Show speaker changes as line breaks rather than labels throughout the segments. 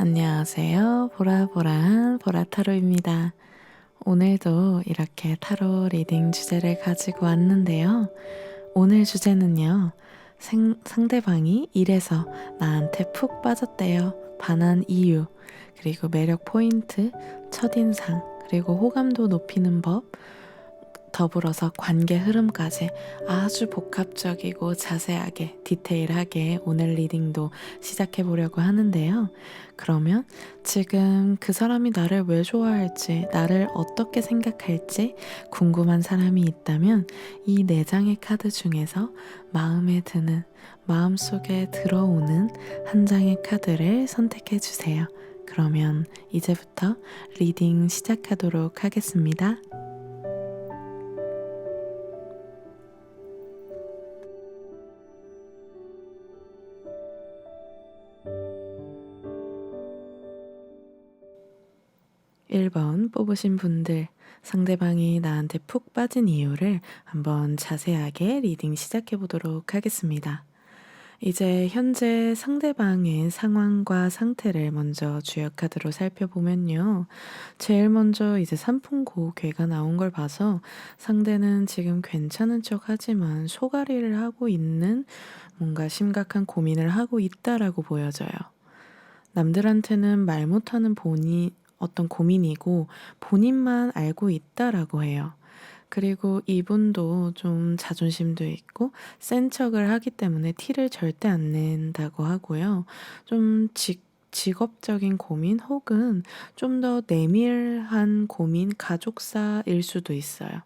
안녕하세요. 보라보라한 보라타로입니다. 오늘도 이렇게 타로 리딩 주제를 가지고 왔는데요. 오늘 주제는요. 상대방이 이래서 나한테 푹 빠졌대요. 반한 이유, 그리고 매력 포인트, 첫인상, 그리고 호감도 높이는 법, 더불어서 관계 흐름까지 아주 복합적이고 자세하게 디테일하게 오늘 리딩도 시작해 보려고 하는데요. 그러면 지금 그 사람이 나를 왜 좋아할지, 나를 어떻게 생각할지 궁금한 사람이 있다면 이 네 장의 카드 중에서 마음에 드는, 마음속에 들어오는 한 장의 카드를 선택해 주세요. 그러면 이제부터 리딩 시작하도록 하겠습니다. 1번 뽑으신 분들, 상대방이 나한테 푹 빠진 이유를 한번 자세하게 리딩 시작해 보도록 하겠습니다. 이제 현재 상대방의 상황과 상태를 먼저 주요 카드로 살펴보면요. 제일 먼저 이제 삼풍고괴가 나온 걸 봐서 상대는 지금 괜찮은 척 하지만 소가리를 하고 있는 뭔가 심각한 고민을 하고 있다라고 보여져요. 남들한테는 말 못하는 어떤 고민이고 본인만 알고 있다라고 해요. 그리고 이분도 좀 자존심도 있고 센 척을 하기 때문에 티를 절대 안 낸다고 하고요. 좀 직업적인 고민 혹은 좀 더 내밀한 고민, 가족사일 수도 있어요.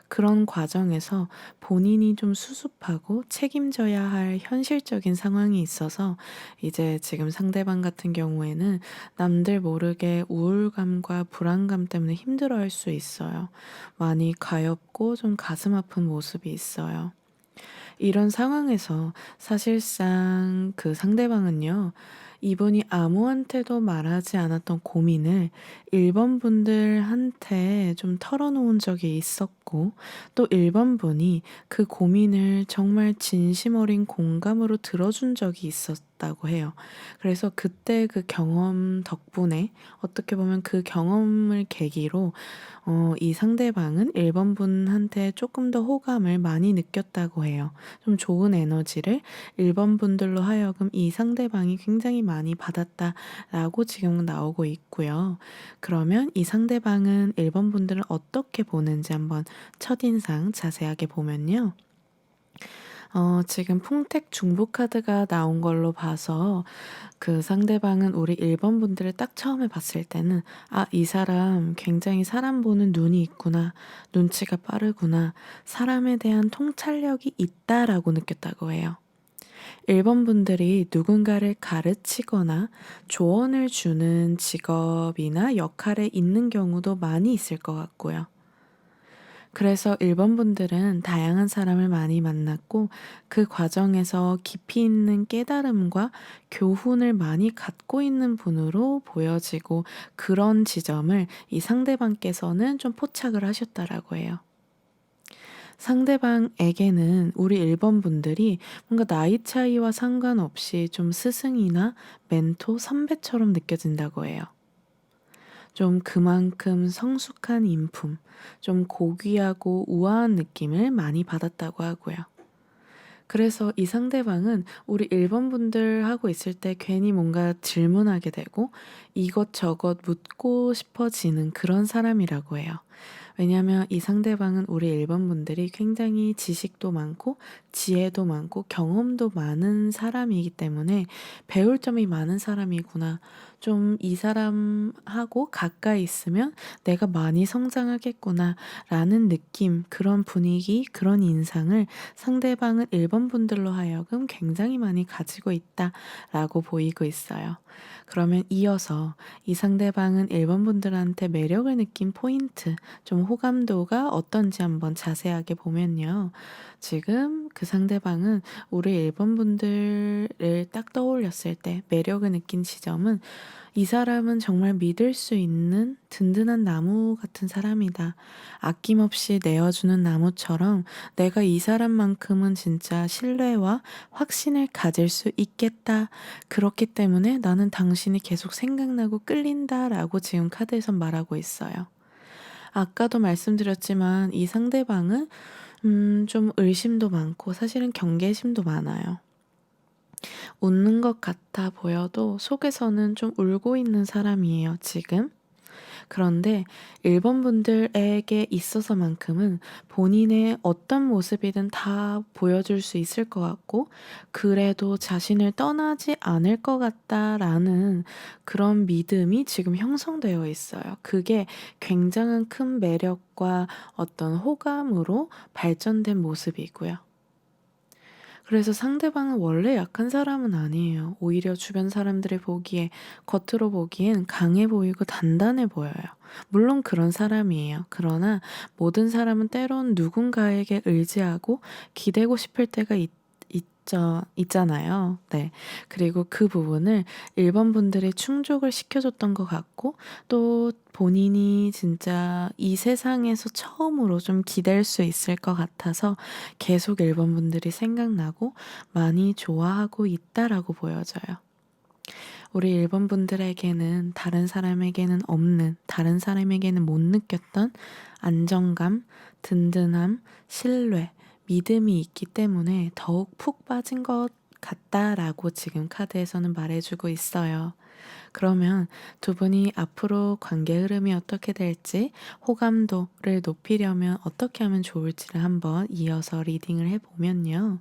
그런 과정에서 본인이 좀 수습하고 책임져야 할 현실적인 상황이 있어서 이제 지금 상대방 같은 경우에는 남들 모르게 우울감과 불안감 때문에 힘들어할 수 있어요. 많이 가엾고 좀 가슴 아픈 모습이 있어요. 이런 상황에서 사실상 그 상대방은요, 이분이 아무한테도 말하지 않았던 고민을 1번 분들한테 좀 털어놓은 적이 있었고, 또 1번 분이 그 고민을 정말 진심 어린 공감으로 들어준 적이 있었다고 해요. 그래서 그때 그 경험 덕분에 어떻게 보면 그 경험을 계기로 이 상대방은 1번 분한테 조금 더 호감을 많이 느꼈다고 해요. 좀 좋은 에너지를 1번 분들로 하여금 이 상대방이 굉장히 많이 받았다라고 지금 나오고 있고요. 그러면 이 상대방은 1번 분들은 어떻게 보는지 한번 첫인상 자세하게 보면요. 지금 풍택 중복 카드가 나온 걸로 봐서 그 상대방은 우리 1번 분들을 딱 처음에 봤을 때는 '아, 이 사람 굉장히 사람 보는 눈이 있구나. 눈치가 빠르구나. 사람에 대한 통찰력이 있다.'라고 느꼈다고 해요. 1번 분들이 누군가를 가르치거나 조언을 주는 직업이나 역할에 있는 경우도 많이 있을 것 같고요. 그래서 1번 분들은 다양한 사람을 많이 만났고 그 과정에서 깊이 있는 깨달음과 교훈을 많이 갖고 있는 분으로 보여지고 그런 지점을 이 상대방께서는 좀 포착을 하셨다라고 해요. 상대방에게는 우리 1번 분들이 뭔가 나이 차이와 상관없이 좀 스승이나 멘토, 선배처럼 느껴진다고 해요. 좀 그만큼 성숙한 인품, 좀 고귀하고 우아한 느낌을 많이 받았다고 하고요. 그래서 이 상대방은 우리 1번 분들 하고 있을 때 괜히 뭔가 질문하게 되고 이것저것 묻고 싶어지는 그런 사람이라고 해요. 왜냐하면 이 상대방은 우리 1번 분들이 굉장히 지식도 많고 지혜도 많고 경험도 많은 사람이기 때문에 배울 점이 많은 사람이구나. 좀 이 사람하고 가까이 있으면 내가 많이 성장하겠구나 라는 느낌, 그런 분위기, 그런 인상을 상대방은 1번 분들로 하여금 굉장히 많이 가지고 있다라고 보이고 있어요. 그러면 이어서 이 상대방은 1번 분들한테 매력을 느낀 포인트, 좀 호감도가 어떤지 한번 자세하게 보면요. 지금 그 상대방은 우리 1번 분들을 딱 떠올렸을 때 매력을 느낀 지점은 '이 사람은 정말 믿을 수 있는 든든한 나무 같은 사람이다. 아낌없이 내어주는 나무처럼 내가 이 사람만큼은 진짜 신뢰와 확신을 가질 수 있겠다. 그렇기 때문에 나는 당신이 계속 생각나고 끌린다.'라고 지금 카드에선 말하고 있어요. 아까도 말씀드렸지만 이 상대방은 좀 의심도 많고 사실은 경계심도 많아요. 웃는 것 같아 보여도 속에서는 좀 울고 있는 사람이에요, 지금. 그런데 1번 분들에게 있어서만큼은 본인의 어떤 모습이든 다 보여줄 수 있을 것 같고, 그래도 자신을 떠나지 않을 것 같다라는 그런 믿음이 지금 형성되어 있어요. 그게 굉장한 큰 매력과 어떤 호감으로 발전된 모습이고요. 그래서 상대방은 원래 약한 사람은 아니에요. 오히려 주변 사람들이 보기에, 겉으로 보기엔 강해 보이고 단단해 보여요. 물론 그런 사람이에요. 그러나 모든 사람은 때론 누군가에게 의지하고 기대고 싶을 때가 있잖아요. 네. 그리고 그 부분을 1번 분들이 충족을 시켜줬던 것 같고, 또 본인이 진짜 이 세상에서 처음으로 좀 기댈 수 있을 것 같아서 계속 1번 분들이 생각나고 많이 좋아하고 있다라고 보여져요. 우리 1번 분들에게는 다른 사람에게는 없는, 다른 사람에게는 못 느꼈던 안정감, 든든함, 신뢰, 믿음이 있기 때문에 더욱 푹 빠진 것 같다라고 지금 카드에서는 말해주고 있어요. 그러면 두 분이 앞으로 관계 흐름이 어떻게 될지, 호감도를 높이려면 어떻게 하면 좋을지를 한번 이어서 리딩을 해보면요.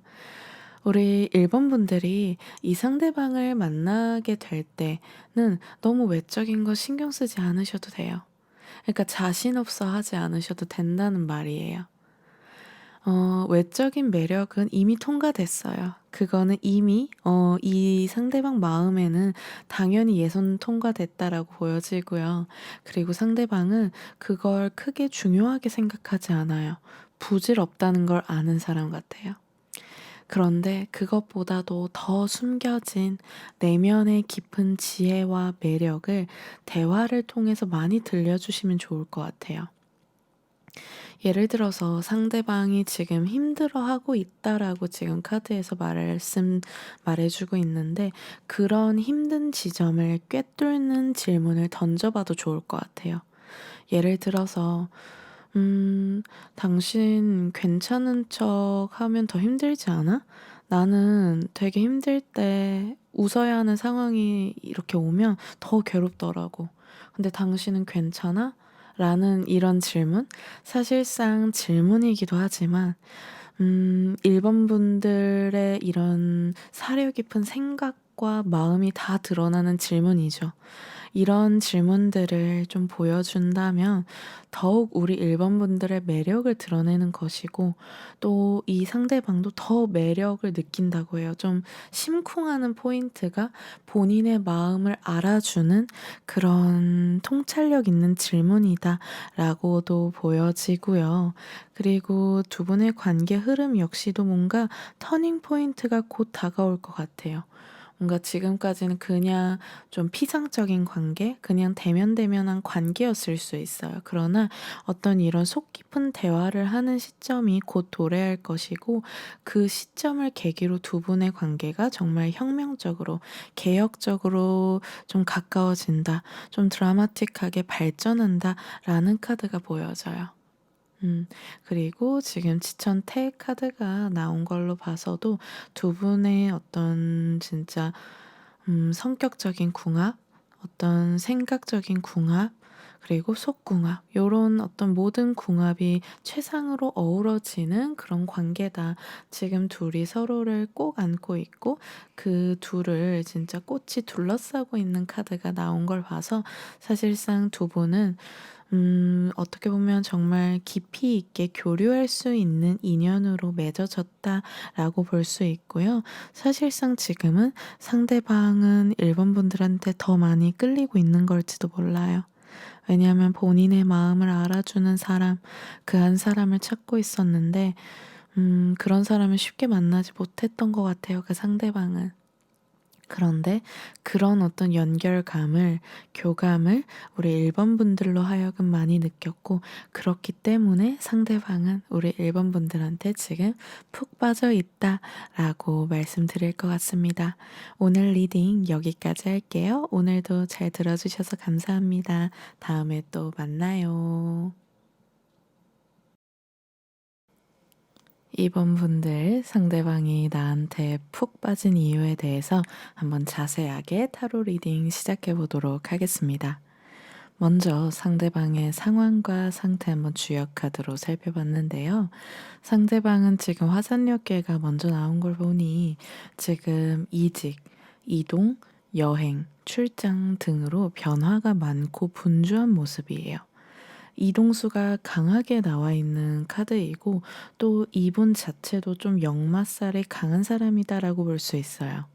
우리 1번 분들이 이 상대방을 만나게 될 때는 너무 외적인 거 신경 쓰지 않으셔도 돼요. 그러니까 자신 없어 하지 않으셔도 된다는 말이에요. 외적인 매력은 이미 통과됐어요. 그거는 이미 이 상대방 마음에는 당연히 예선 통과됐다라고 보여지고요. 그리고 상대방은 그걸 크게 중요하게 생각하지 않아요. 부질없다는 걸 아는 사람 같아요. 그런데 그것보다도 더 숨겨진 내면의 깊은 지혜와 매력을 대화를 통해서 많이 들려주시면 좋을 것 같아요. 예를 들어서 상대방이 지금 힘들어하고 있다라고 지금 카드에서 말해주고 있는데, 그런 힘든 지점을 꿰뚫는 질문을 던져봐도 좋을 것 같아요. 예를 들어서 당신 괜찮은 척 하면 더 힘들지 않아? 나는 되게 힘들 때 웃어야 하는 상황이 이렇게 오면 더 괴롭더라고. 근데 당신은 괜찮아? 라는 이런 질문? 사실상 질문이기도 하지만, 1번 분들의 이런 사려 깊은 생각과 마음이 다 드러나는 질문이죠. 이런 질문들을 좀 보여준다면 더욱 우리 1번 분들의 매력을 드러내는 것이고, 또 이 상대방도 더 매력을 느낀다고 해요. 좀 심쿵하는 포인트가 본인의 마음을 알아주는 그런 통찰력 있는 질문이다라고도 보여지고요. 그리고 두 분의 관계 흐름 역시도 뭔가 터닝 포인트가 곧 다가올 것 같아요. 뭔가 지금까지는 그냥 좀 피상적인 관계, 그냥 대면대면한 관계였을 수 있어요. 그러나 어떤 이런 속 깊은 대화를 하는 시점이 곧 도래할 것이고, 그 시점을 계기로 두 분의 관계가 정말 혁명적으로, 개혁적으로 좀 가까워진다, 좀 드라마틱하게 발전한다라는 카드가 보여져요. 그리고 지금 지천태 카드가 나온 걸로 봐서도 두 분의 어떤 진짜 성격적인 궁합, 어떤 생각적인 궁합, 그리고 속궁합, 요런 어떤 모든 궁합이 최상으로 어우러지는 그런 관계다. 지금 둘이 서로를 꼭 안고 있고 그 둘을 진짜 꽃이 둘러싸고 있는 카드가 나온 걸 봐서, 사실상 두 분은 어떻게 보면 정말 깊이 있게 교류할 수 있는 인연으로 맺어졌다라고 볼 수 있고요. 사실상 지금은 상대방은 1번 분들한테 더 많이 끌리고 있는 걸지도 몰라요. 왜냐하면 본인의 마음을 알아주는 사람, 그 한 사람을 찾고 있었는데, 그런 사람을 쉽게 만나지 못했던 것 같아요, 그 상대방은. 그런데 그런 어떤 연결감을, 교감을 우리 1번 분들로 하여금 많이 느꼈고, 그렇기 때문에 상대방은 우리 1번 분들한테 지금 푹 빠져 있다라고 말씀드릴 것 같습니다. 오늘 리딩 여기까지 할게요. 오늘도 잘 들어주셔서 감사합니다. 다음에 또 만나요. 2번 분들, 상대방이 나한테 푹 빠진 이유에 대해서 한번 자세하게 타로 리딩 시작해 보도록 하겠습니다. 먼저 상대방의 상황과 상태 한번 주역 카드로 살펴봤는데요. 상대방은 지금 화산역계가 먼저 나온 걸 보니 지금 이직, 이동, 여행, 출장 등으로 변화가 많고 분주한 모습이에요. 이동수가 강하게 나와 있는 카드이고, 또 이분 자체도 좀 역마살이 강한 사람이다라고 볼 수 있어요.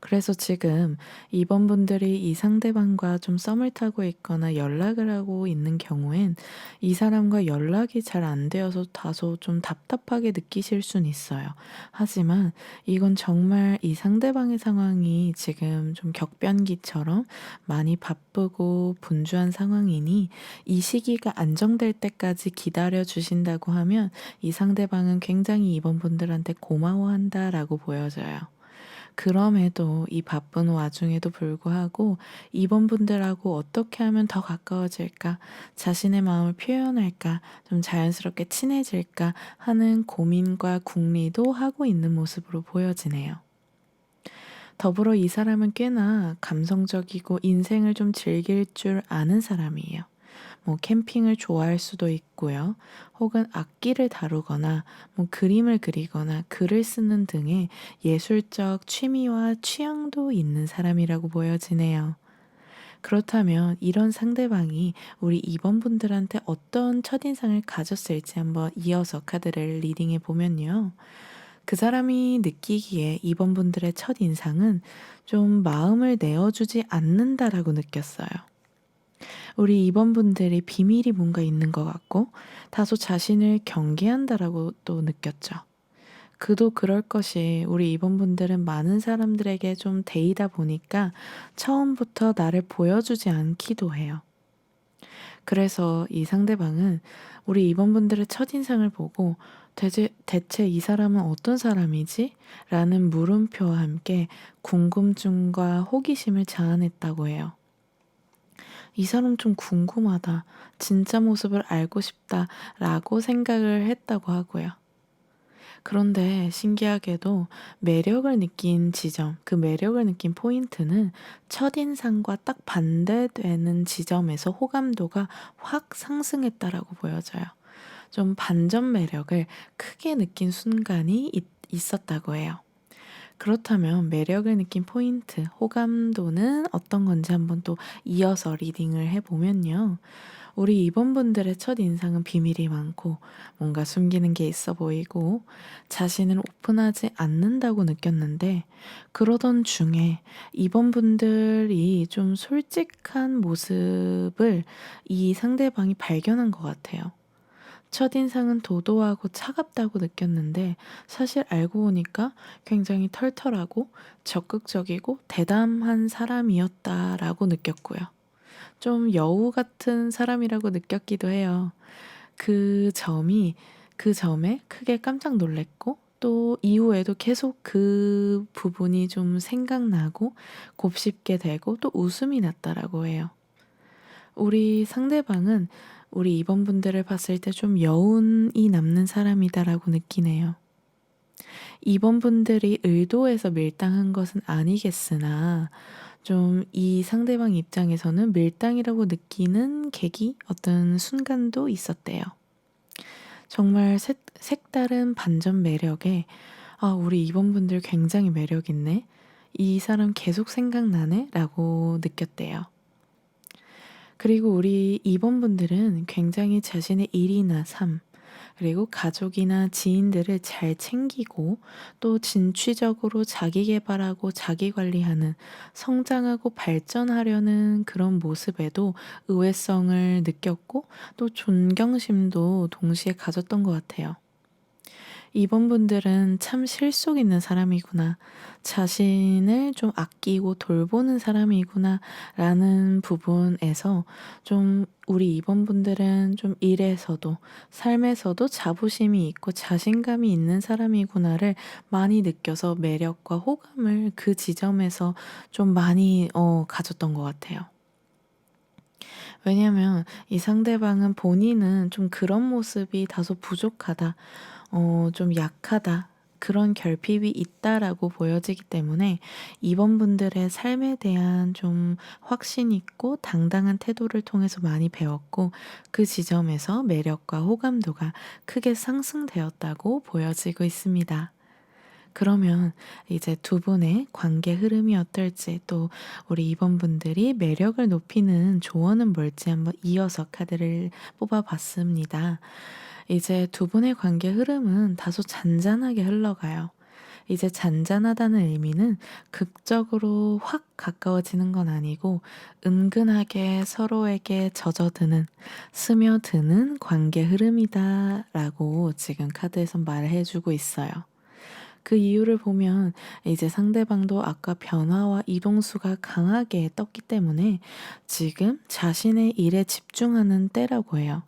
그래서 지금 이번 분들이 이 상대방과 좀 썸을 타고 있거나 연락을 하고 있는 경우엔 이 사람과 연락이 잘 안 되어서 다소 좀 답답하게 느끼실 순 있어요. 하지만 이건 정말 이 상대방의 상황이 지금 좀 격변기처럼 많이 바쁘고 분주한 상황이니, 이 시기가 안정될 때까지 기다려 주신다고 하면 이 상대방은 굉장히 이번 분들한테 고마워한다라고 보여져요. 그럼에도 이 바쁜 와중에도 불구하고 이번 분들하고 어떻게 하면 더 가까워질까, 자신의 마음을 표현할까, 좀 자연스럽게 친해질까 하는 고민과 궁리도 하고 있는 모습으로 보여지네요. 더불어 이 사람은 꽤나 감성적이고 인생을 좀 즐길 줄 아는 사람이에요. 뭐 캠핑을 좋아할 수도 있고요. 혹은 악기를 다루거나 뭐 그림을 그리거나 글을 쓰는 등의 예술적 취미와 취향도 있는 사람이라고 보여지네요. 그렇다면 이런 상대방이 우리 2번 분들한테 어떤 첫인상을 가졌을지 한번 이어서 카드를 리딩해 보면요. 그 사람이 느끼기에 2번 분들의 첫인상은 좀 마음을 내어주지 않는다라고 느꼈어요. 우리 2번 분들이 비밀이 뭔가 있는 것 같고 다소 자신을 경계한다라고 또 느꼈죠. 그도 그럴 것이, 우리 2번 분들은 많은 사람들에게 좀 데이다 보니까 처음부터 나를 보여주지 않기도 해요. 그래서 이 상대방은 우리 2번 분들의 첫인상을 보고 대체 이 사람은 어떤 사람이지? 라는 물음표와 함께 궁금증과 호기심을 자아냈다고 해요. 이 사람 좀 궁금하다, 진짜 모습을 알고 싶다 라고 생각을 했다고 하고요. 그런데 신기하게도 매력을 느낀 지점, 그 매력을 느낀 포인트는 첫인상과 딱 반대되는 지점에서 호감도가 확 상승했다라고 보여져요. 좀 반전 매력을 크게 느낀 순간이 있었다고 해요. 그렇다면 매력을 느낀 포인트, 호감도는 어떤 건지 한번 또 이어서 리딩을 해보면요. 우리 2번 분들의 첫인상은 비밀이 많고 뭔가 숨기는 게 있어 보이고 자신을 오픈하지 않는다고 느꼈는데, 그러던 중에 2번 분들이 좀 솔직한 모습을 이 상대방이 발견한 것 같아요. 첫인상은 도도하고 차갑다고 느꼈는데 사실 알고 보니까 굉장히 털털하고 적극적이고 대담한 사람이었다라고 느꼈고요. 좀 여우 같은 사람이라고 느꼈기도 해요. 그 점이 그 점에 크게 깜짝 놀랐고, 또 이후에도 계속 그 부분이 좀 생각나고 곱씹게 되고 또 웃음이 났다라고 해요. 우리 상대방은 우리 2번 분들을 봤을 때 좀 여운이 남는 사람이다라고 느끼네요. 2번 분들이 의도해서 밀당한 것은 아니겠으나 좀 이 상대방 입장에서는 밀당이라고 느끼는 계기, 어떤 순간도 있었대요. 정말 색다른 반전 매력에, 아, 우리 2번 분들 굉장히 매력 있네, 이 사람 계속 생각나네 라고 느꼈대요. 그리고 우리 2번 분들은 굉장히 자신의 일이나 삶, 그리고 가족이나 지인들을 잘 챙기고 또 진취적으로 자기 개발하고 자기 관리하는 성장하고 발전하려는 그런 모습에도 의외성을 느꼈고 또 존경심도 동시에 가졌던 것 같아요. 이번 분들은 참 실속 있는 사람이구나. 자신을 좀 아끼고 돌보는 사람이구나. 라는 부분에서 좀 우리 이번 분들은 좀 일에서도 삶에서도 자부심이 있고 자신감이 있는 사람이구나를 많이 느껴서 매력과 호감을 그 지점에서 좀 많이 가졌던 것 같아요. 왜냐면 이 상대방은 본인은 좀 그런 모습이 다소 부족하다. 좀 약하다. 그런 결핍이 있다라고 보여지기 때문에 이번 분들의 삶에 대한 좀 확신 있고 당당한 태도를 통해서 많이 배웠고 그 지점에서 매력과 호감도가 크게 상승되었다고 보여지고 있습니다. 그러면 이제 두 분의 관계 흐름이 어떨지 또 우리 이번 분들이 매력을 높이는 조언은 뭘지 한번 이어서 카드를 뽑아봤습니다. 이제 두 분의 관계 흐름은 다소 잔잔하게 흘러가요. 이제 잔잔하다는 의미는 극적으로 확 가까워지는 건 아니고 은근하게 서로에게 젖어드는, 스며드는 관계 흐름이다라고 지금 카드에선 말을 해주고 있어요. 그 이유를 보면 이제 상대방도 아까 변화와 이동수가 강하게 떴기 때문에 지금 자신의 일에 집중하는 때라고 해요.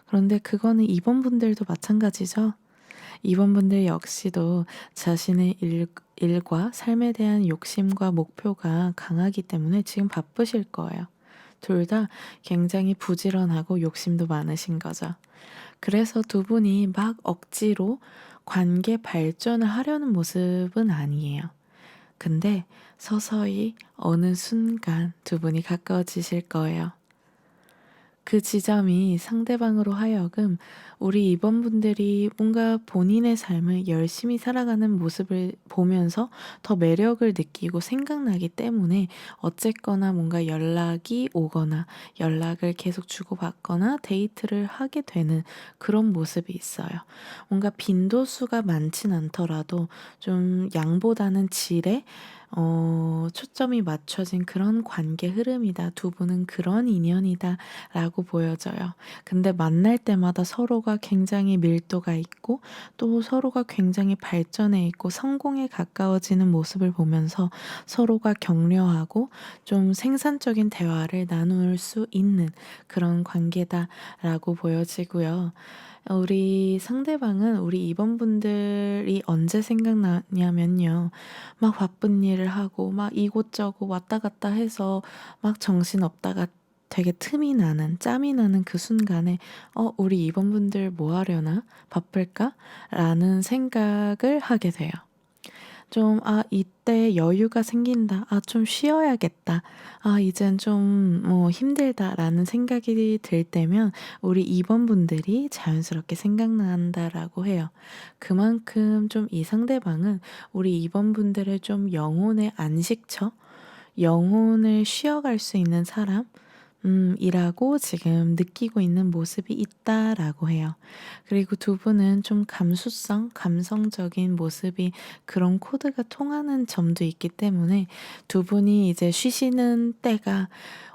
그런데 그거는 이번 분들도 마찬가지죠. 이번 분들 역시도 자신의 일과 삶에 대한 욕심과 목표가 강하기 때문에 지금 바쁘실 거예요. 둘 다 굉장히 부지런하고 욕심도 많으신 거죠. 그래서 두 분이 막 억지로 관계 발전을 하려는 모습은 아니에요. 근데 서서히 어느 순간 두 분이 가까워지실 거예요. 그 지점이 상대방으로 하여금 우리 이번 분들이 뭔가 본인의 삶을 열심히 살아가는 모습을 보면서 더 매력을 느끼고 생각나기 때문에 어쨌거나 뭔가 연락이 오거나 연락을 계속 주고받거나 데이트를 하게 되는 그런 모습이 있어요. 뭔가 빈도수가 많진 않더라도 좀 양보다는 질에 초점이 맞춰진 그런 관계 흐름이다. 두 분은 그런 인연이다. 라고 보여져요. 근데 만날 때마다 서로가 굉장히 밀도가 있고 또 서로가 굉장히 발전해 있고 성공에 가까워지는 모습을 보면서 서로가 격려하고 좀 생산적인 대화를 나눌 수 있는 그런 관계다라고 보여지고요. 우리 상대방은 우리 이번 분들이 언제 생각나냐면요. 막 바쁜 일을 하고 막 이곳저곳 왔다 갔다 해서 막 정신없다가 되게 틈이 나는, 짬이 나는 그 순간에 우리 이번 분들 뭐 하려나? 바쁠까? 라는 생각을 하게 돼요. 좀, 이때 여유가 생긴다. 좀 쉬어야겠다. 이젠 좀 힘들다라는 생각이 들 때면 우리 2번 분들이 자연스럽게 생각난다라고 해요. 그만큼 좀 이 상대방은 우리 2번 분들의 좀 영혼의 안식처, 영혼을 쉬어갈 수 있는 사람, 이라고 지금 느끼고 있는 모습이 있다라고 해요. 그리고 두 분은 좀 감수성, 감성적인 모습이 그런 코드가 통하는 점도 있기 때문에 두 분이 이제 쉬시는 때가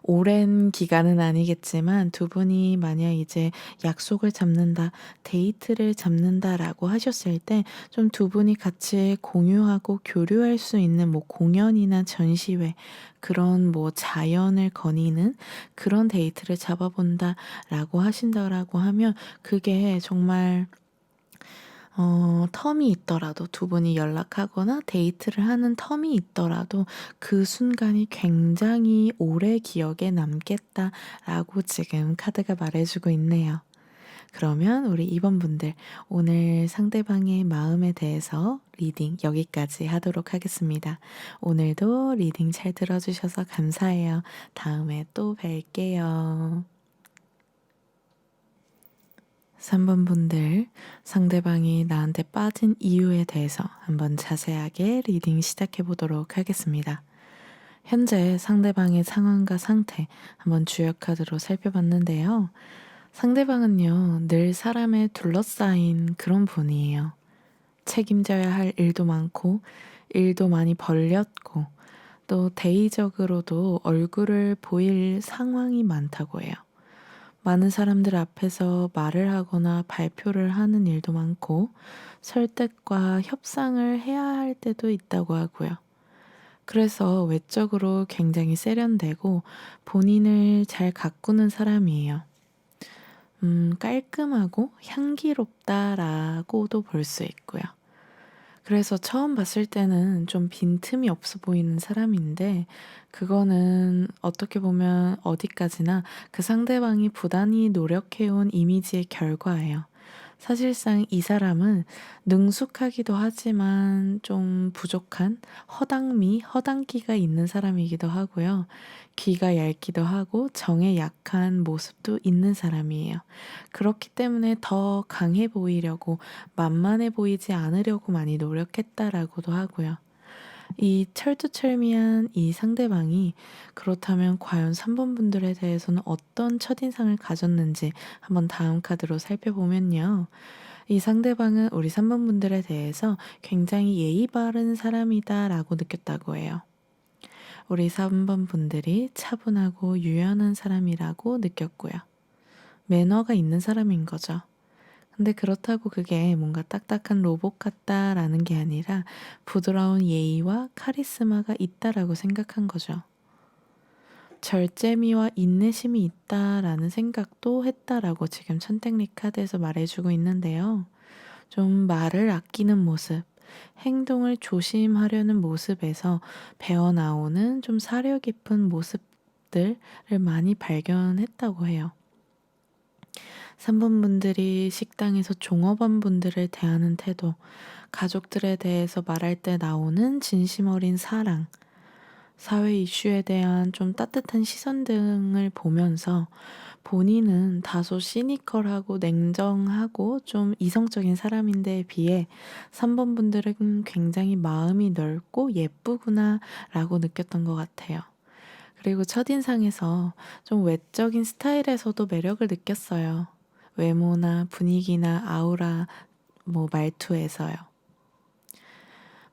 오랜 기간은 아니겠지만 두 분이 만약 이제 약속을 잡는다, 데이트를 잡는다라고 하셨을 때 좀 두 분이 같이 공유하고 교류할 수 있는 뭐 공연이나 전시회 그런 뭐 자연을 거니는 그런 데이트를 잡아본다라고 하신다라고 하면 그게 정말 텀이 있더라도 두 분이 연락하거나 데이트를 하는 텀이 있더라도 그 순간이 굉장히 오래 기억에 남겠다라고 지금 카드가 말해주고 있네요. 그러면 우리 2번 분들 오늘 상대방의 마음에 대해서 리딩 여기까지 하도록 하겠습니다. 오늘도 리딩 잘 들어주셔서 감사해요. 다음에 또 뵐게요. 3번 분들 상대방이 나한테 빠진 이유에 대해서 한번 자세하게 리딩 시작해 보도록 하겠습니다. 현재 상대방의 상황과 상태 한번 주요 카드로 살펴봤는데요. 상대방은요, 늘 사람에 둘러싸인 그런 분이에요. 책임져야 할 일도 많고, 일도 많이 벌렸고, 또 대의적으로도 얼굴을 보일 상황이 많다고 해요. 많은 사람들 앞에서 말을 하거나 발표를 하는 일도 많고, 설득과 협상을 해야 할 때도 있다고 하고요. 그래서 외적으로 굉장히 세련되고 본인을 잘 가꾸는 사람이에요. 깔끔하고 향기롭다라고도 볼 수 있고요. 그래서 처음 봤을 때는 좀 빈틈이 없어 보이는 사람인데, 그거는 어떻게 보면 어디까지나 그 상대방이 부단히 노력해온 이미지의 결과예요. 사실상 이 사람은 능숙하기도 하지만 좀 부족한 허당기가 있는 사람이기도 하고요. 귀가 얇기도 하고 정에 약한 모습도 있는 사람이에요. 그렇기 때문에 더 강해 보이려고 만만해 보이지 않으려고 많이 노력했다라고도 하고요. 이 철두철미한 이 상대방이 그렇다면 과연 3번 분들에 대해서는 어떤 첫인상을 가졌는지 한번 다음 카드로 살펴보면요. 이 상대방은 우리 3번 분들에 대해서 굉장히 예의 바른 사람이다라고 느꼈다고 해요. 우리 3번 분들이 차분하고 유연한 사람이라고 느꼈고요. 매너가 있는 사람인 거죠. 근데 그렇다고 그게 뭔가 딱딱한 로봇 같다라는 게 아니라 부드러운 예의와 카리스마가 있다라고 생각한 거죠. 절제미와 인내심이 있다라는 생각도 했다라고 지금 천택리 카드에서 말해주고 있는데요. 좀 말을 아끼는 모습, 행동을 조심하려는 모습에서 배어나오는 좀 사려 깊은 모습들을 많이 발견했다고 해요. 3번 분들이 식당에서 종업원 분들을 대하는 태도, 가족들에 대해서 말할 때 나오는 진심 어린 사랑, 사회 이슈에 대한 좀 따뜻한 시선 등을 보면서 본인은 다소 시니컬하고 냉정하고 좀 이성적인 사람인데 비해 3번 분들은 굉장히 마음이 넓고 예쁘구나 라고 느꼈던 것 같아요. 그리고 첫인상에서 좀 외적인 스타일에서도 매력을 느꼈어요. 외모나 분위기나 아우라, 말투에서요.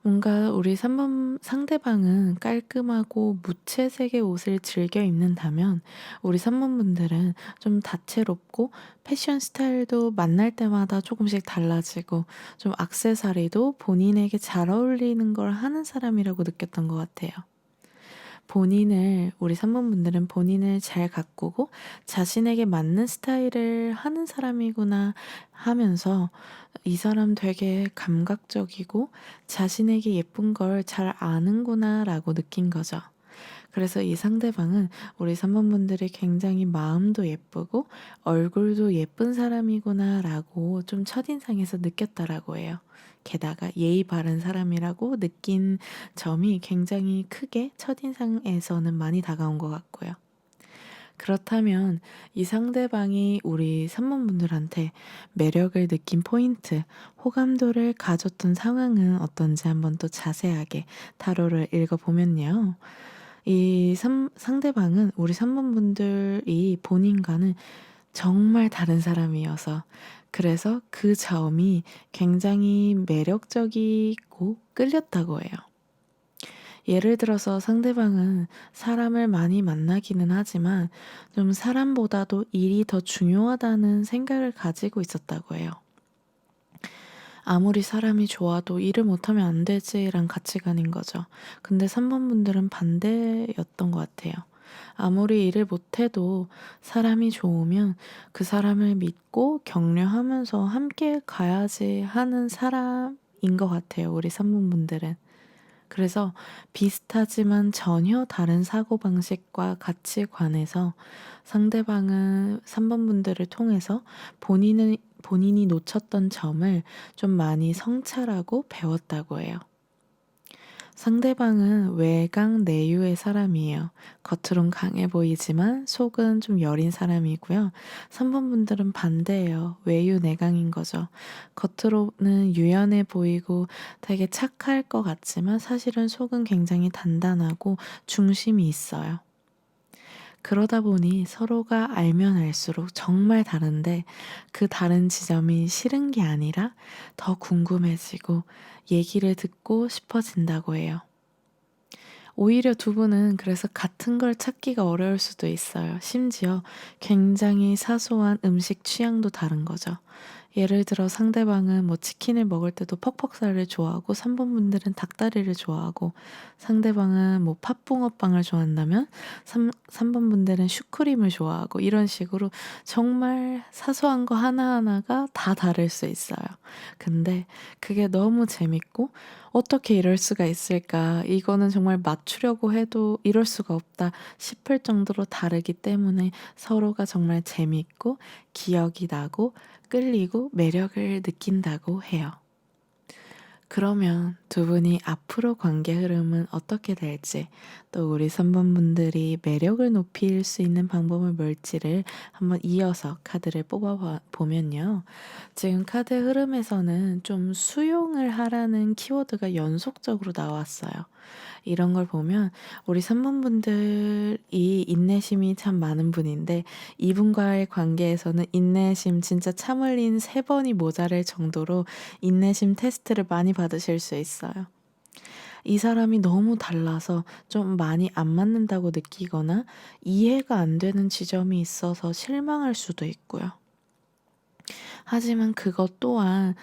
뭔가 우리 3번 상대방은 깔끔하고 무채색의 옷을 즐겨 입는다면 우리 3번 분들은 좀 다채롭고 패션 스타일도 만날 때마다 조금씩 달라지고 좀 액세서리도 본인에게 잘 어울리는 걸 하는 사람이라고 느꼈던 것 같아요. 우리 3번 분들은 본인을 잘 가꾸고 자신에게 맞는 스타일을 하는 사람이구나 하면서 이 사람 되게 감각적이고 자신에게 예쁜 걸 잘 아는구나 라고 느낀 거죠. 그래서 이 상대방은 우리 3번 분들이 굉장히 마음도 예쁘고 얼굴도 예쁜 사람이구나 라고 좀 첫인상에서 느꼈다라고 해요. 게다가 예의 바른 사람이라고 느낀 점이 굉장히 크게 첫인상에서는 많이 다가온 것 같고요. 그렇다면 이 상대방이 우리 3번 분들한테 매력을 느낀 포인트, 호감도를 가졌던 상황은 어떤지 한번 또 자세하게 타로를 읽어보면요. 상대방은 우리 3번 분들이 본인과는 정말 다른 사람이어서 그래서 그 점이 굉장히 매력적이고 끌렸다고 해요. 예를 들어서 상대방은 사람을 많이 만나기는 하지만 좀 사람보다도 일이 더 중요하다는 생각을 가지고 있었다고 해요. 아무리 사람이 좋아도 일을 못하면 안 되지란 가치관인 거죠. 근데 3번 분들은 반대였던 것 같아요. 아무리 일을 못해도 사람이 좋으면 그 사람을 믿고 격려하면서 함께 가야지 하는 사람인 것 같아요. 우리 3번 분들은. 그래서 비슷하지만 전혀 다른 사고방식과 가치관에서 상대방은 3번 분들을 통해서 본인이 놓쳤던 점을 좀 많이 성찰하고 배웠다고 해요. 상대방은 외강 내유의 사람이에요. 겉으론 강해 보이지만 속은 좀 여린 사람이고요. 3번 분들은 반대예요. 외유 내강인 거죠. 겉으로는 유연해 보이고 되게 착할 것 같지만 사실은 속은 굉장히 단단하고 중심이 있어요. 그러다 보니 서로가 알면 알수록 정말 다른데 그 다른 지점이 싫은 게 아니라 더 궁금해지고 얘기를 듣고 싶어진다고 해요. 오히려 두 분은 그래서 같은 걸 찾기가 어려울 수도 있어요. 심지어 굉장히 사소한 음식 취향도 다른 거죠. 예를 들어 상대방은 뭐 치킨을 먹을 때도 퍽퍽살을 좋아하고 3번 분들은 닭다리를 좋아하고 상대방은 뭐 팥붕어빵을 좋아한다면 3번 분들은 슈크림을 좋아하고 이런 식으로 정말 사소한 거 하나하나가 다 다를 수 있어요. 근데 그게 너무 재밌고 어떻게 이럴 수가 있을까? 이거는 정말 맞추려고 해도 이럴 수가 없다 싶을 정도로 다르기 때문에 서로가 정말 재밌고 기억이 나고 끌리고 매력을 느낀다고 해요. 그러면 두 분이 앞으로 관계 흐름은 어떻게 될지, 또 우리 3번 분들이 매력을 높일 수 있는 방법은 뭘지를 한번 이어서 카드를 뽑아 보면요. 지금 카드 흐름에서는 좀 수용을 하라는 키워드가 연속적으로 나왔어요. 이런 걸 보면 우리 3번 분들이 인내심이 참 많은 분인데 이분과의 관계에서는 인내심 진짜 참 흘린 3번이 모자랄 정도로 인내심 테스트를 많이 받으실 수 있어요. 이 사람이 너무 달라서 좀 많이 안 맞는다고 느끼거나 이해가 안 되는 지점이 있어서 실망할 수도 있고요. 하지만 그것 또한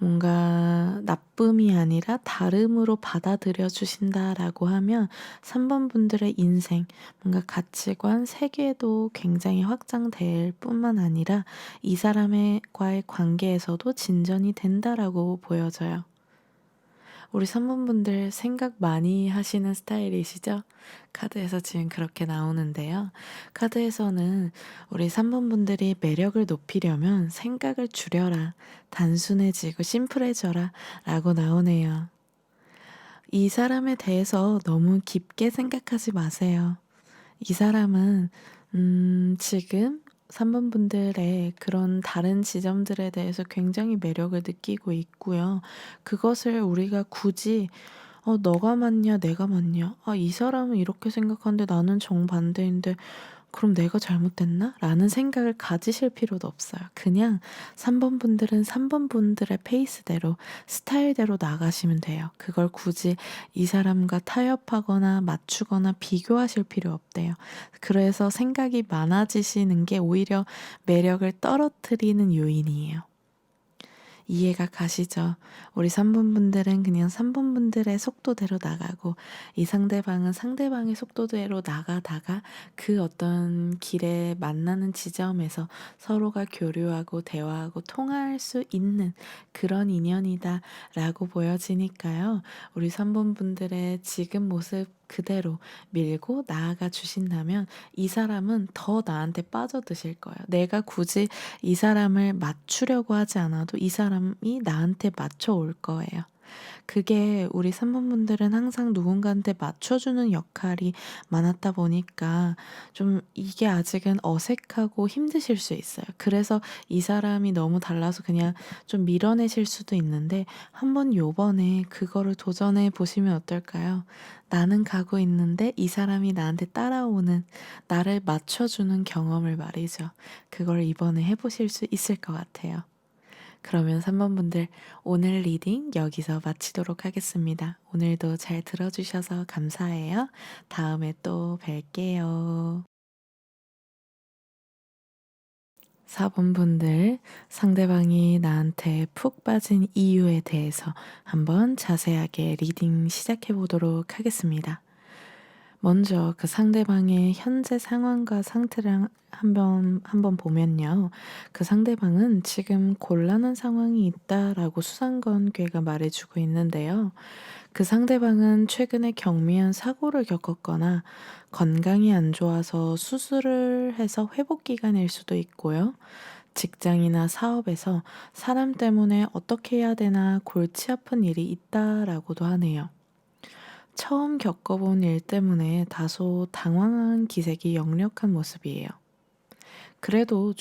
뭔가 나쁨이 아니라 다름으로 받아들여 주신다라고 하면 3번 분들의 인생, 뭔가 가치관, 세계도 굉장히 확장될 뿐만 아니라 이 사람과의 관계에서도 진전이 된다라고 보여져요. 우리 3번 분들 생각 많이 하시는 스타일이시죠? 카드에서 지금 그렇게 나오는데요. 카드에서는 우리 3번 분들이 매력을 높이려면 생각을 줄여라, 단순해지고 심플해져라 라고 나오네요. 이 사람에 대해서 너무 깊게 생각하지 마세요. 이 사람은 지금 3번 분들의 그런 다른 지점들에 대해서 굉장히 매력을 느끼고 있고요. 그것을 우리가 굳이 너가 맞냐, 내가 맞냐? 아, 이 사람은 이렇게 생각하는데 나는 정반대인데 그럼 내가 잘못됐나? 라는 생각을 가지실 필요도 없어요. 그냥 3번 분들은 3번 분들의 페이스대로, 스타일대로 나가시면 돼요. 그걸 굳이 이 사람과 타협하거나 맞추거나 비교하실 필요 없대요. 그래서 생각이 많아지시는 게 오히려 매력을 떨어뜨리는 요인이에요. 이해가 가시죠? 우리 3번 분들은 그냥 3번 분들의 속도대로 나가고 이 상대방은 상대방의 속도대로 나가다가 그 어떤 길에 만나는 지점에서 서로가 교류하고 대화하고 통화할 수 있는 그런 인연이다라고 보여지니까요. 우리 3번 분들의 지금 모습 그대로 밀고 나아가 주신다면 이 사람은 더 나한테 빠져드실 거예요. 내가 굳이 이 사람을 맞추려고 하지 않아도 이 사람이 나한테 맞춰올 거예요. 그게 우리 3번 분들은 항상 누군가한테 맞춰주는 역할이 많았다 보니까 좀 이게 아직은 어색하고 힘드실 수 있어요. 그래서 이 사람이 너무 달라서 그냥 좀 밀어내실 수도 있는데 한번 요번에 그거를 도전해 보시면 어떨까요? 나는 가고 있는데 이 사람이 나한테 따라오는, 나를 맞춰주는 경험을 말이죠. 그걸 이번에 해보실 수 있을 것 같아요. 그러면 3번 분들 오늘 리딩 여기서 마치도록 하겠습니다. 오늘도 잘 들어주셔서 감사해요. 다음에 또 뵐게요. 4번 분들 상대방이 나한테 푹 빠진 이유에 대해서 한번 자세하게 리딩 시작해 보도록 하겠습니다. 먼저 그 상대방의 현재 상황과 상태를 한번 보면요. 그 상대방은 지금 곤란한 상황이 있다라고 수상관계가 말해주고 있는데요. 그 상대방은 최근에 경미한 사고를 겪었거나 건강이 안 좋아서 수술을 해서 회복 기간일 수도 있고요. 직장이나 사업에서 사람 때문에 어떻게 해야 되나 골치 아픈 일이 있다라고도 하네요. 처음 겪어본 일 때문에 다소 당황한 기색이 역력한 모습이에요. 그래도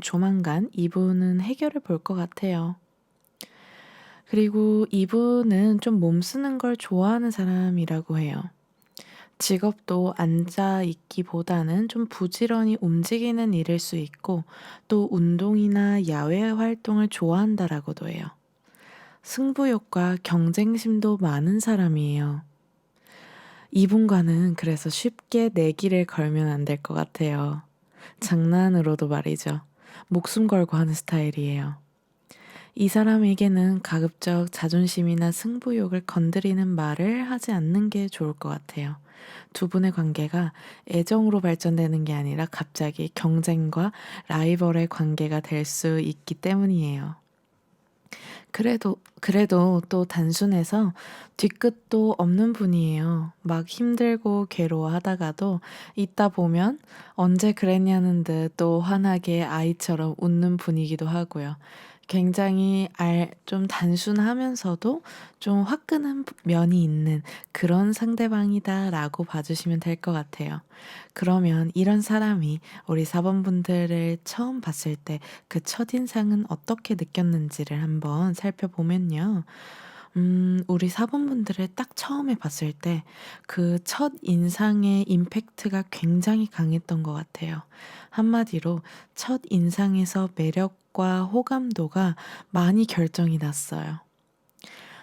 조만간 이분은 해결을 볼 것 같아요. 그리고 이분은 좀 몸 쓰는 걸 좋아하는 사람이라고 해요. 직업도 앉아 있기보다는 좀 부지런히 움직이는 일일 수 있고 또 운동이나 야외 활동을 좋아한다라고도 해요. 승부욕과 경쟁심도 많은 사람이에요. 이분과는 그래서 쉽게 내기를 걸면 안 될 것 같아요. 장난으로도 말이죠. 목숨 걸고 하는 스타일이에요. 이 사람에게는 가급적 자존심이나 승부욕을 건드리는 말을 하지 않는 게 좋을 것 같아요. 두 분의 관계가 애정으로 발전되는 게 아니라 갑자기 경쟁과 라이벌의 관계가 될 수 있기 때문이에요. 그래도 또 단순해서 뒤끝도 없는 분이에요. 막 힘들고 괴로워하다가도 있다 보면 언제 그랬냐는 듯 또 환하게 아이처럼 웃는 분이기도 하고요. 굉장히 좀 단순하면서도 좀 화끈한 면이 있는 그런 상대방이다라고 봐주시면 될 것 같아요. 그러면 이런 사람이 우리 4번분들을 처음 봤을 때 그 첫인상은 어떻게 느꼈는지를 한번 살펴보면요. 우리 4번분들을 딱 처음에 봤을 때 그 첫인상의 임팩트가 굉장히 강했던 것 같아요. 한마디로 첫인상에서 매력과 호감도가 많이 결정이 났어요.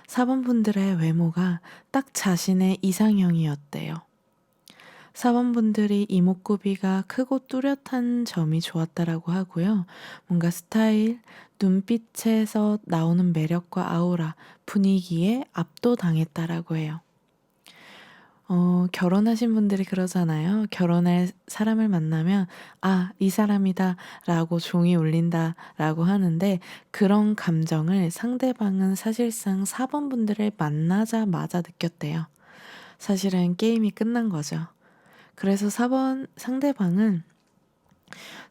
4번분들의 외모가 딱 자신의 이상형이었대요. 4번분들이 이목구비가 크고 뚜렷한 점이 좋았다라고 하고요. 뭔가 스타일, 눈빛에서 나오는 매력과 아우라, 분위기에 압도당했다라고 해요. 결혼하신 분들이 그러잖아요. 결혼할 사람을 만나면, 아, 이 사람이다 라고 종이 울린다 라고 하는데, 그런 감정을 상대방은 사실상 4번분들을 만나자마자 느꼈대요. 사실은 게임이 끝난 거죠. 그래서 4번 상대방은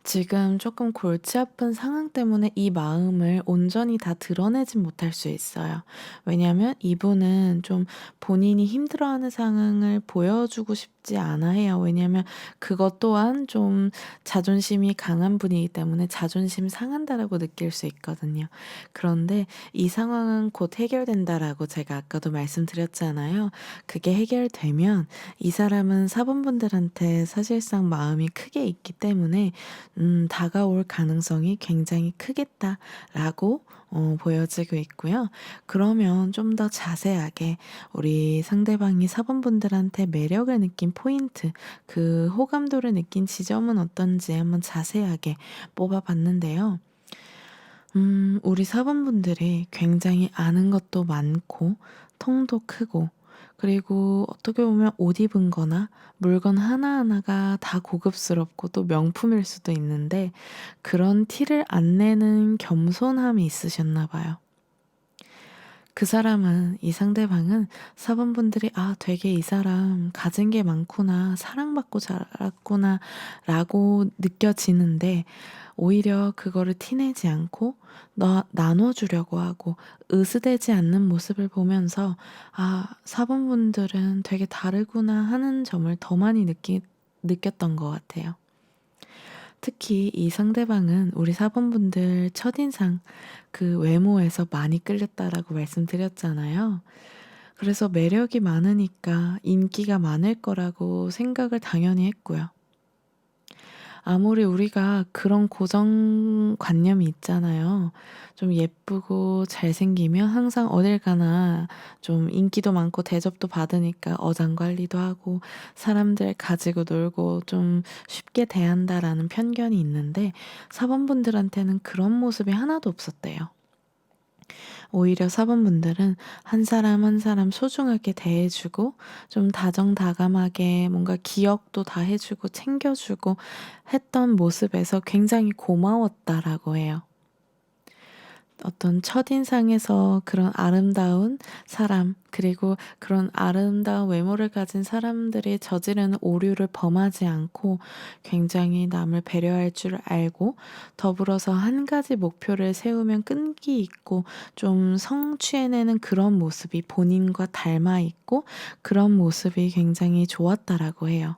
지금 조금 골치 아픈 상황 때문에 이 마음을 온전히 다 드러내진 못할 수 있어요. 왜냐하면 이분은 좀 본인이 힘들어하는 상황을 보여주고 싶지 않아 해요. 왜냐하면 그것 또한 좀 자존심이 강한 분이기 때문에 자존심 상한다라고 느낄 수 있거든요. 그런데 이 상황은 곧 해결된다라고 제가 아까도 말씀드렸잖아요. 그게 해결되면 이 사람은 사본분들한테 사실상 마음이 크게 있기 때문에 다가올 가능성이 굉장히 크겠다라고 보여지고 있고요. 그러면 좀 더 자세하게 우리 상대방이 4번분들한테 매력을 느낀 포인트, 그 호감도를 느낀 지점은 어떤지 한번 자세하게 뽑아봤는데요. 우리 4번분들이 굉장히 아는 것도 많고, 통도 크고, 그리고 어떻게 보면 옷 입은 거나 물건 하나하나가 다 고급스럽고 또 명품일 수도 있는데, 그런 티를 안 내는 겸손함이 있으셨나 봐요. 그 사람은, 이 상대방은 4번분들이 아, 되게 이 사람 가진 게 많구나, 사랑받고 자랐구나, 라고 느껴지는데, 오히려 그거를 티내지 않고 나눠주려고 하고 으스대지 않는 모습을 보면서 아, 4번분들은 되게 다르구나 하는 점을 더 많이 느꼈던 것 같아요. 특히 이 상대방은 우리 4번분들 첫인상 그 외모에서 많이 끌렸다라고 말씀드렸잖아요. 그래서 매력이 많으니까 인기가 많을 거라고 생각을 당연히 했고요. 아무리 우리가 그런 고정관념이 있잖아요. 좀 예쁘고 잘생기면 항상 어딜 가나 좀 인기도 많고 대접도 받으니까 어장관리도 하고 사람들 가지고 놀고 좀 쉽게 대한다라는 편견이 있는데 4번분들한테는 그런 모습이 하나도 없었대요. 오히려 4번분들은 한 사람 한 사람 소중하게 대해주고 좀 다정다감하게 뭔가 기억도 다 해주고 챙겨주고 했던 모습에서 굉장히 고마웠다라고 해요. 어떤 첫인상에서 그런 아름다운 사람, 그리고 그런 아름다운 외모를 가진 사람들이 저지르는 오류를 범하지 않고 굉장히 남을 배려할 줄 알고 더불어서 한 가지 목표를 세우면 끈기 있고 좀 성취해내는 그런 모습이 본인과 닮아 있고 그런 모습이 굉장히 좋았다라고 해요.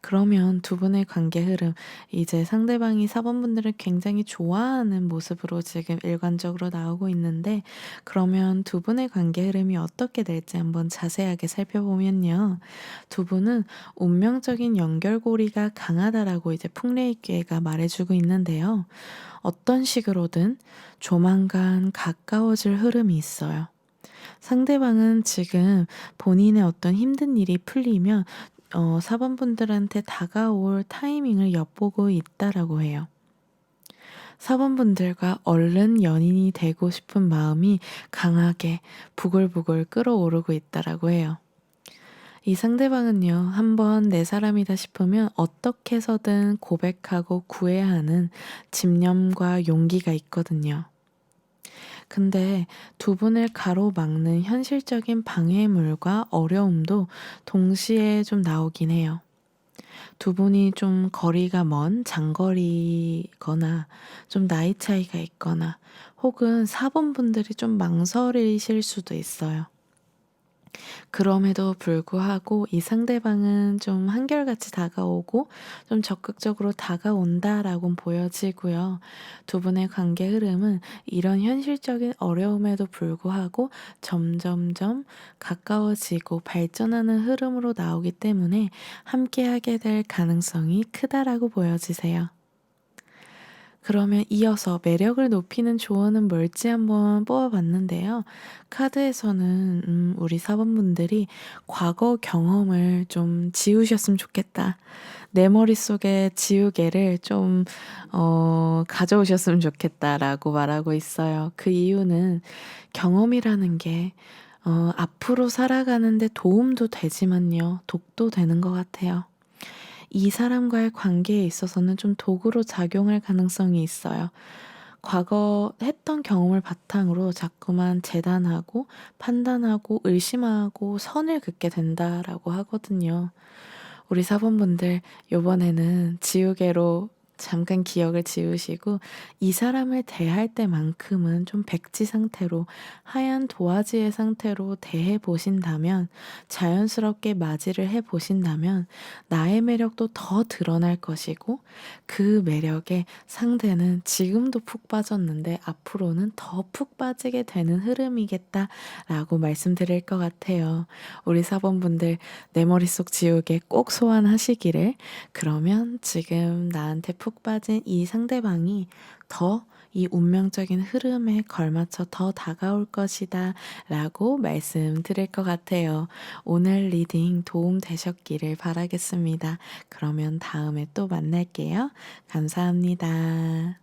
그러면 두 분의 관계 흐름, 이제 상대방이 4번분들을 굉장히 좋아하는 모습으로 지금 일관적으로 나오고 있는데, 그러면 두 분의 관계 흐름이 어떻게 될지 한번 자세하게 살펴보면요. 두 분은 운명적인 연결고리가 강하다라고 이제 풍레이교회가 말해주고 있는데요. 어떤 식으로든 조만간 가까워질 흐름이 있어요. 상대방은 지금 본인의 어떤 힘든 일이 풀리면 4번분들한테 다가올 타이밍을 엿보고 있다라고 해요. 4번분들과 얼른 연인이 되고 싶은 마음이 강하게 부글부글 끓어오르고 있다라고 해요. 이 상대방은요, 한번 내 사람이다 싶으면 어떻게 해서든 고백하고 구해야 하는 집념과 용기가 있거든요. 근데 두 분을 가로막는 현실적인 방해물과 어려움도 동시에 좀 나오긴 해요. 두 분이 좀 거리가 먼 장거리거나 좀 나이 차이가 있거나 혹은 4번분들이 좀 망설이실 수도 있어요. 그럼에도 불구하고 이 상대방은 좀 한결같이 다가오고 좀 적극적으로 다가온다라고는 보여지고요. 두 분의 관계 흐름은 이런 현실적인 어려움에도 불구하고 점점점 가까워지고 발전하는 흐름으로 나오기 때문에 함께하게 될 가능성이 크다라고 보여지세요. 그러면 이어서 매력을 높이는 조언은 뭘지 한번 뽑아봤는데요. 카드에서는 우리 4번분들이 과거 경험을 좀 지우셨으면 좋겠다. 내 머릿속에 지우개를 좀 가져오셨으면 좋겠다라고 말하고 있어요. 그 이유는 경험이라는 게 앞으로 살아가는데 도움도 되지만요. 독도 되는 것 같아요. 이 사람과의 관계에 있어서는 좀 도구로 작용할 가능성이 있어요. 과거 했던 경험을 바탕으로 자꾸만 재단하고 판단하고 의심하고 선을 긋게 된다라고 하거든요. 우리 사번분들 요번에는 지우개로 잠깐 기억을 지우시고 이 사람을 대할 때만큼은 좀 백지 상태로 하얀 도화지의 상태로 대해 보신다면 자연스럽게 맞이를 해 보신다면 나의 매력도 더 드러날 것이고 그 매력에 상대는 지금도 푹 빠졌는데 앞으로는 더 푹 빠지게 되는 흐름이겠다라고 말씀드릴 것 같아요. 우리 사번분들 내 머릿속 지우개 꼭 소환하시기를. 그러면 지금 나한테 푹 빠진 이 상대방이 더 이 운명적인 흐름에 걸맞춰 더 다가올 것이다 라고 말씀드릴 것 같아요. 오늘 리딩 도움 되셨기를 바라겠습니다. 그러면 다음에 또 만날게요. 감사합니다.